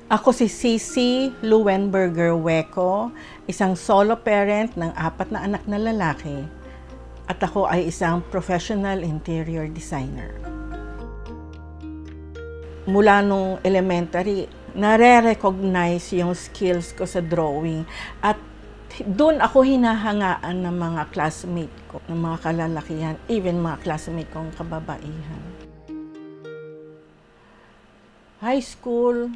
Ako si Cici Luenberger Hueco, isang solo parent ng 4 na anak na lalaki, at ako ay isang professional interior designer. Mula nung elementary, nare-recognize yung skills ko sa drawing at doon ako hinahangaan ng mga classmate ko, ng mga kalalakihan, even mga classmate kong kababaihan. High school,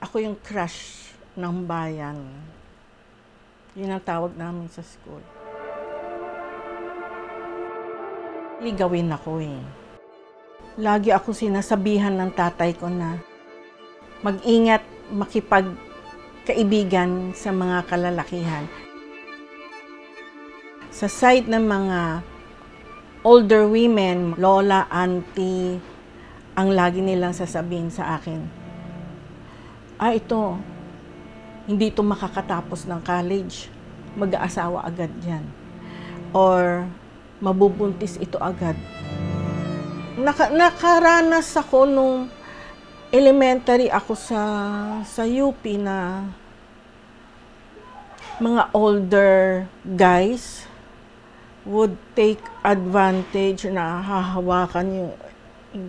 ako yung crush ng bayan. Yun ang tawag namin sa school. Ligawin ako eh. Lagi ako sinasabihan ng tatay ko na mag-ingat makipagkaibigan sa mga kalalakihan. Sa side ng mga older women, lola, auntie, ang lagi nilang sasabihin sa akin, ito, hindi ito makakatapos ng college, mag-aasawa agad yan. Or mabubuntis ito agad. Nakaranas ako nung elementary ako sa UP na mga older guys would take advantage na hahawakan yung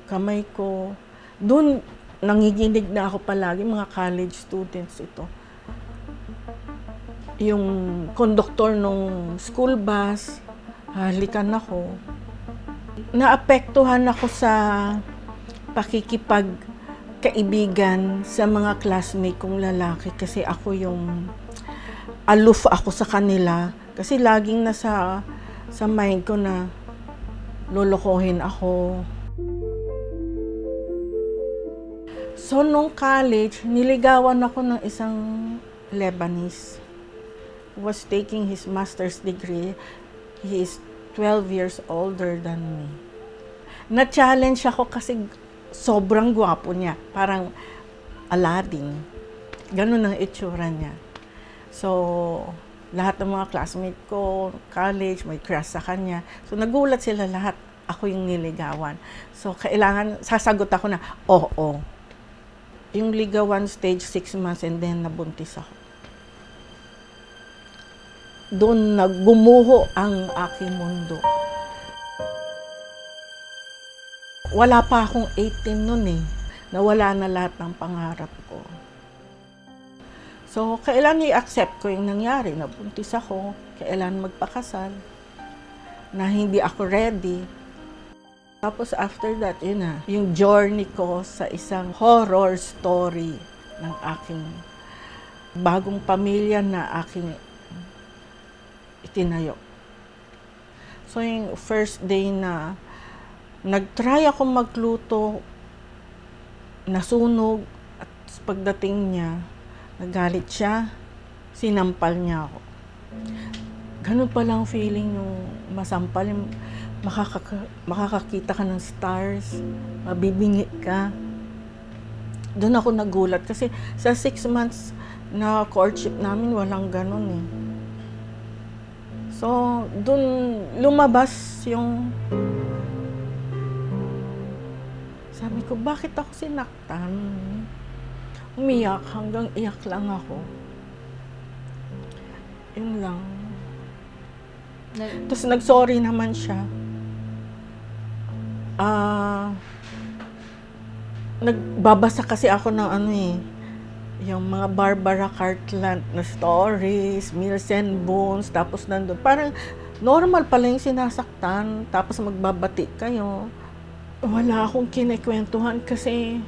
kamay ko. Doon, nangiginig na ako palagi, mga college students ito. Yung conductor nung school bus, halikan ako. Naapektuhan ako sa pakikipagkaibigan sa mga classmate kong lalaki kasi ako yung aloof ako sa kanila. Kasi laging nasa mind ko na lolokohin ako. So, nung college, niligawan ako ng isang Lebanese who was taking his master's degree. He is 12 years older than me. Na-challenge ako kasi sobrang gwapo niya. Parang Aladdin. Ganun ang itsura niya. So, lahat ng mga classmate ko, college, may crush sa kanya. So, nagulat sila lahat. Ako yung niligawan. So, kailangan, sasagot ako na, oo. Yung ligawan stage, 6 months, and then nabuntis ako. Doon naggumuho ang aking mundo. Wala pa akong 18 noon eh. Nawala na lahat ng pangarap ko. So, kailan i-accept ko yung nangyari? Nabuntis ako. Kailan magpakasal? Na hindi ako ready. Tapos after that, yun na, yung journey ko sa isang horror story ng aking bagong pamilya na aking itinayo. So yung first day na nag-try ako magluto, nasunog, at pagdating niya, nagalit siya, sinampal niya ako. Ganun palang feeling yung masampal, yung makakakita ka ng stars, mabibingi ka. Doon ako nagulat kasi sa 6 months na courtship namin, walang ganun eh. So, doon lumabas yung sabi ko, bakit ako sinaktan? Umiyak, hanggang iyak lang ako. Yun lang. Tapos nag-sorry naman siya. Nagbabasa kasi ako ng yung mga Barbara Cartland na stories, Mills and Bones, tapos nandun. Parang normal pala yung sinasaktan, tapos magbabati kayo. Wala akong kinikwentuhan kasi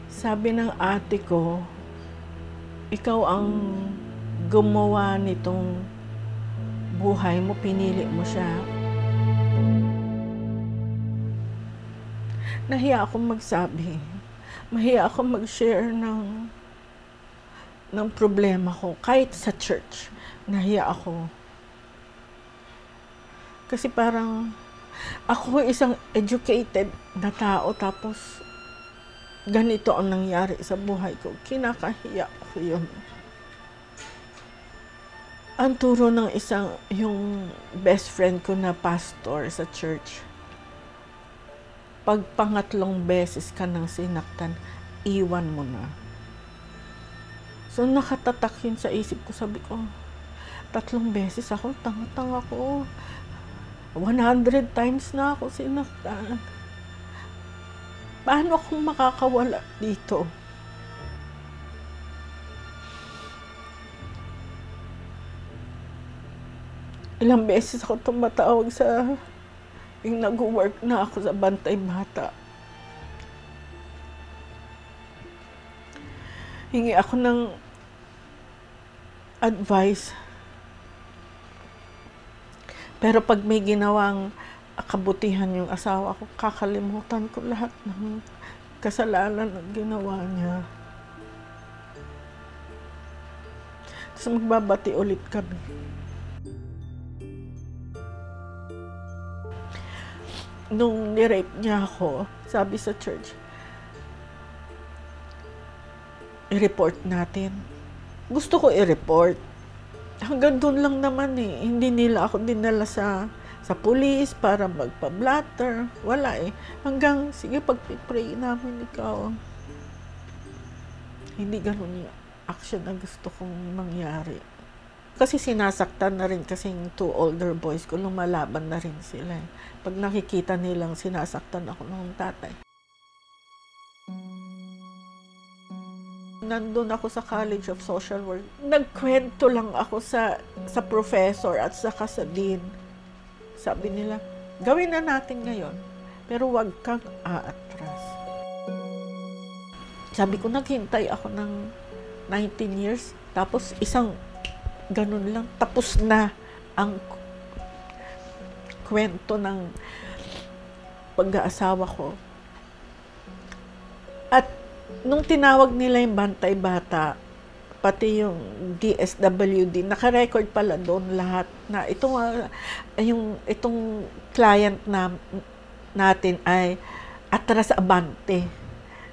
sabi ng ate ko, ikaw ang gumawa nitong buhay mo, pinili mo siya. Nahiya akong magsabi. Mahiya akong mag-share ng problema ko. Kahit sa church, nahiya ako. Kasi parang ako isang educated na tao tapos ganito ang nangyari sa buhay ko. Kinakahiya ko yun. Ang turo ng yung best friend ko na pastor sa church, pag pangatlong beses ka nang sinaktan, iwan mo na. So nakatatak yun sa isip ko. Sabi ko, 3 beses ako, tanga-tanga ko. 100 times na ako sinaktan. Paano akong makakawala dito? Ilang beses ako tumatawag sa yung nag-work na ako sa Bantay Bata. Hingi ako ng advice. Pero pag may ginawang kabutihan yung asawa ko, kakalimutan ko lahat ng kasalanan na ginawa niya. Tapos magbabati ulit kami. Nung ni-rape niya ako, sabi sa church, i-report natin. Gusto ko i-report. Hanggang doon lang naman eh. Hindi nila ako dinala sa pulis para magpa-blatter. Wala eh. Hanggang, sige, pag-pray namin ikaw. Hindi ganun yung action na gusto kong mangyari. Kasi sinasaktan na rin kasi yung 2 older boys ko, lumalaban na rin sila eh. Pag nakikita nilang sinasaktan ako ng tatay. Nandun ako sa College of Social Work. Nagkwento lang ako sa professor at saka sa dean. Sabi nila, gawin na natin ngayon, pero wag kang aatras. Sabi ko, naghintay ako ng 19 years, tapos isang ganun lang, tapos na ang kwento ng pag-aasawa ko. At nung tinawag nila yung Bantay Bata, pati yung DSWD, naka-record pala doon lahat na itong client natin ay atras abante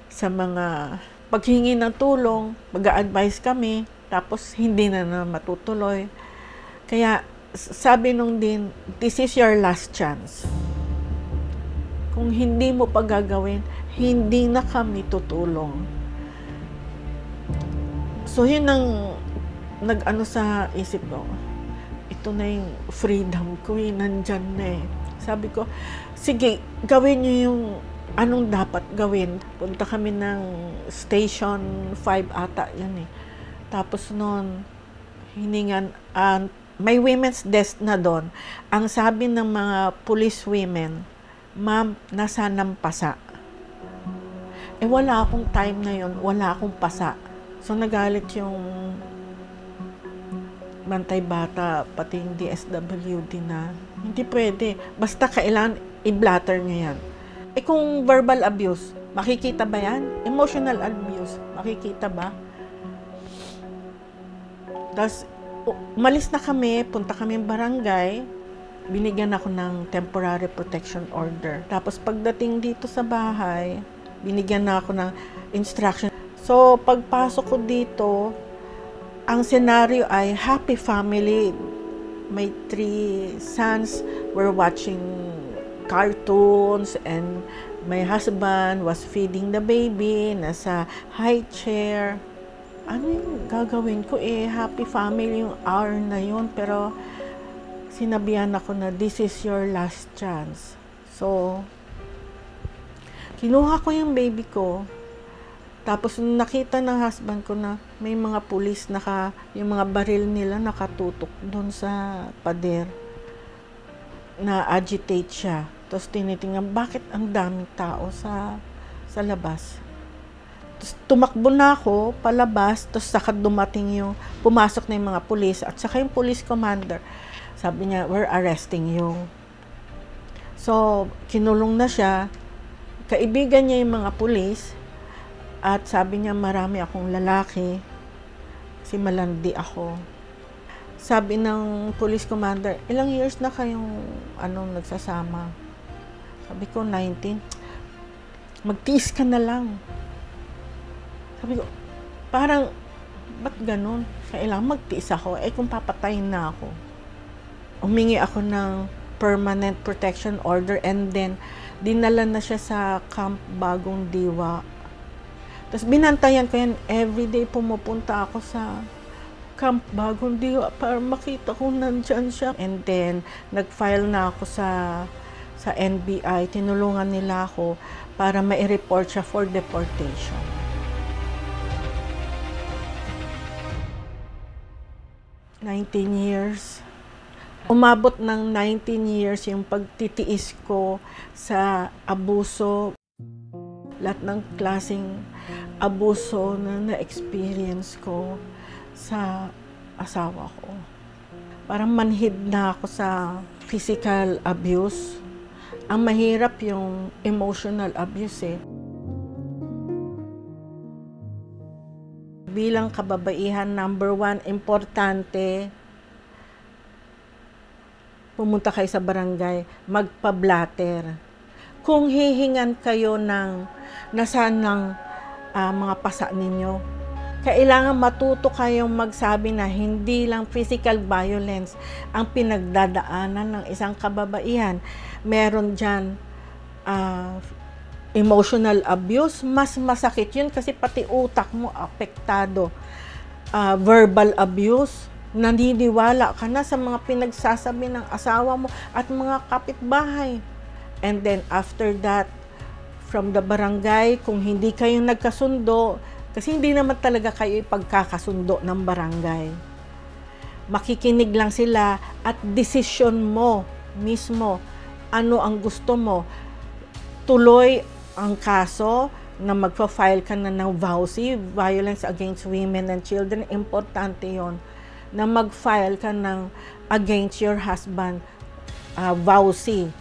sa mga paghingi ng tulong, mag-a-advise kami, tapos hindi na matutuloy. Kaya sabi nung din, this is your last chance. Kung hindi mo pa gagawin, hindi na kami tutulong. So yun ang nag-ano sa isip ko. Ito na yung freedom ko, nandyan na eh. Sabi ko, sige, gawin niyo yung anong dapat gawin. Punta kami ng Station 5 ata yun eh. Tapos noon, hiningan, may women's desk na doon. Ang sabi ng mga police women, ma'am, nasa nampasa. Eh wala akong time na yun, wala akong pasa. So nagalit yung Bantay Bata, pati yung DSWD na, hindi pwede. Basta kailangan i-blatter niya yan. Eh kung verbal abuse, makikita ba yan? Emotional abuse, makikita ba? Tapos, umalis na kami, punta kami barangay, binigyan ako ng temporary protection order. Tapos pagdating dito sa bahay, binigyan na ako ng instruction. So, pagpasok ko dito, ang senaryo ay happy family. My 3 sons were watching cartoons and my husband was feeding the baby, nasa high chair. Ano yung gagawin ko eh? Happy family yung hour na yun, pero sinabihan ako na this is your last chance. So, kinuha ko yung baby ko. Tapos nakita ng husband ko na may mga pulis, yung mga baril nila nakatutok doon sa pader. Na-agitate siya. Tapos tinitingnan, bakit ang daming tao sa labas? Tapos tumakbo na ako palabas, tapos saka dumating pumasok na yung mga pulis, at saka yung police commander. Sabi niya, we're arresting you. So, kinulong na siya. Kaibigan niya yung mga pulis. At sabi niya, marami akong lalaki. Kasi malandi ako. Sabi ng police commander, ilang years na kayong nagsasama? Sabi ko, 19. Magtiis ka na lang. Sabi ko, parang, ba't ganun? Kailangan magtiis ako. Eh kung papatayin na ako. Humingi ako ng permanent protection order and then dinala na siya sa Camp Bagong Diwa. Tapos binantayan ko yan, everyday pumupunta ako sa Camp Bagong Diwa para makita ko nandyan siya. And then, nag-file na ako sa NBI, tinulungan nila ako para ma-report siya for deportation. $19 years. Umabot ng 19 years yung pagtitiis ko sa abuso. Lahat ng klaseng abuso na na-experience ko sa asawa ko. Parang manhid na ako sa physical abuse. Ang mahirap yung emotional abuse eh. Bilang kababaihan, number 1, importante, pumunta kayo sa barangay, magpa-blatter. Kung hihingan kayo ng nasaan ng mga pasa ninyo, kailangan matuto kayong magsabi na hindi lang physical violence ang pinagdadaanan ng isang kababaihan. Meron dyan emotional abuse, mas masakit yun kasi pati utak mo apektado. Verbal abuse, naniniwala ka na sa mga pinagsasabi ng asawa mo at mga kapitbahay. And then after that, from the barangay, kung hindi kayo nagkasundo, kasi hindi naman talaga kayo ipagkakasundo ng barangay. Makikinig lang sila at desisyon mo mismo, ano ang gusto mo. Tuloy ang kaso na magpa-file ka na ng VAUSI, Violence Against Women and Children, importante yon na mag-file ka ng against your husband, VAUSI,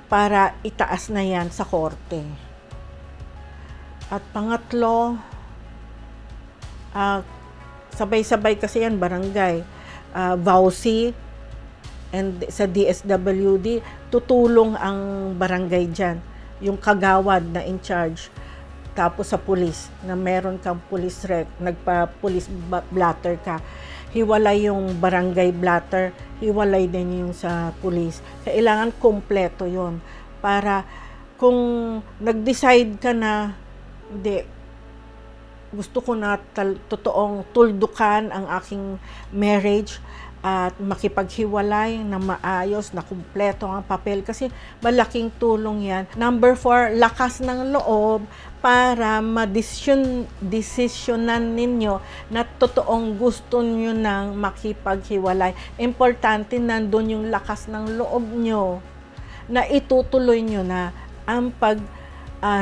para itaas na yan sa korte. At pangatlo, sabay-sabay kasi yan, barangay, VAUSI, and sa DSWD, tutulong ang barangay dyan, yung kagawad na in charge. Tapos sa pulis, na meron kang police rec, nagpa-police blatter ka. Hiwalay yung barangay blatter, hiwalay din yung sa pulis. Kailangan kompleto yon para kung nag-decide ka na, hindi, gusto ko na totoong tuldukan ang aking marriage at makipaghiwalay na maayos, na kumpleto ang papel kasi malaking tulong yan. Number 4, lakas ng loob para ma-desisyonan ninyo na totoong gusto nyo nang makipaghiwalay. Importante nandun yung lakas ng loob nyo na itutuloy nyo na ang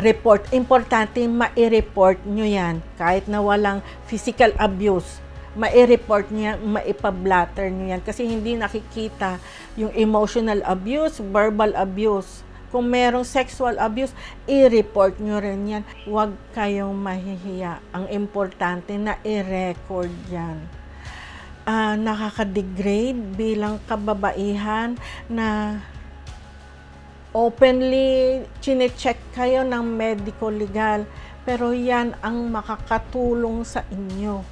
report. Importante ma-report nyo yan kahit na walang physical abuse. Ma-report nyo yan, maipablatter nyo yan kasi hindi nakikita yung emotional abuse, verbal abuse. Kung merong sexual abuse, i-report nyo rin yan. Huwag kayong mahihiya. Ang importante na i-record yan. Nakaka-degrade bilang kababaihan na openly chine-check kayo ng medico-legal, pero yan ang makakatulong sa inyo.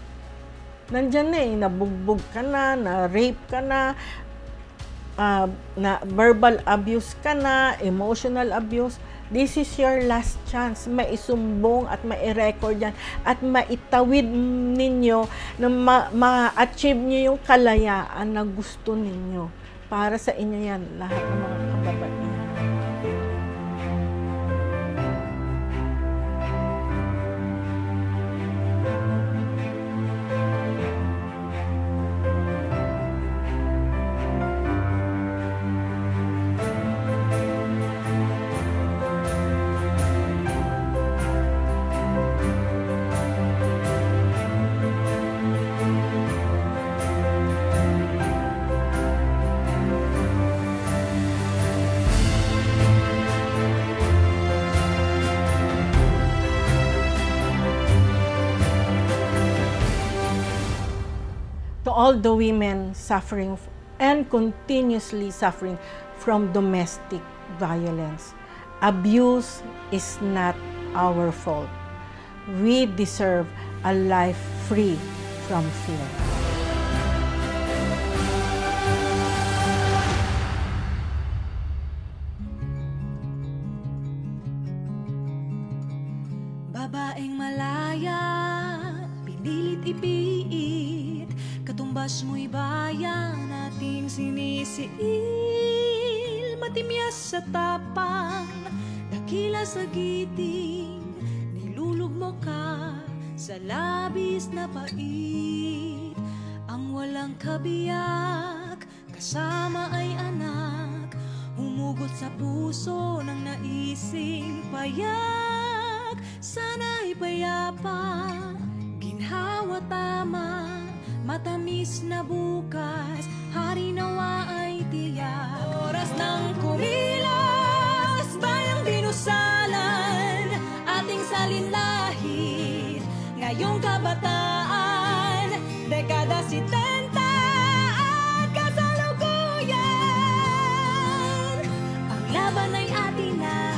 Nandyan na eh, nabugbog ka na rape ka na verbal abuse ka na, emotional abuse. This is your last chance. Maisumbong at mai-record yan at maitawid ninyo na ma-achieve nyo yung kalayaan na gusto ninyo. Para sa inyo yan, lahat ng mga kababaihan. To all the women suffering and continuously suffering from domestic violence, abuse is not our fault. We deserve a life free from fear. Babaeng malaya, pinilit ipiit, katumbas mo'y bayan ating sinisiil. Matimyas sa tapang, dakila sa giting, nilulugmo ka sa labis na pait. Ang walang kabiyak, kasama ay anak, humugot sa puso ng naising payak. Sana'y payapa, ginhawa tama, matamis na bukas, hari nawa ay tiyak. Oras ng kumilos, bayang binusalan, ating salinlahit, ngayong kabataan, dekada 70 at kasalukuyan. Ang laban ay atin na,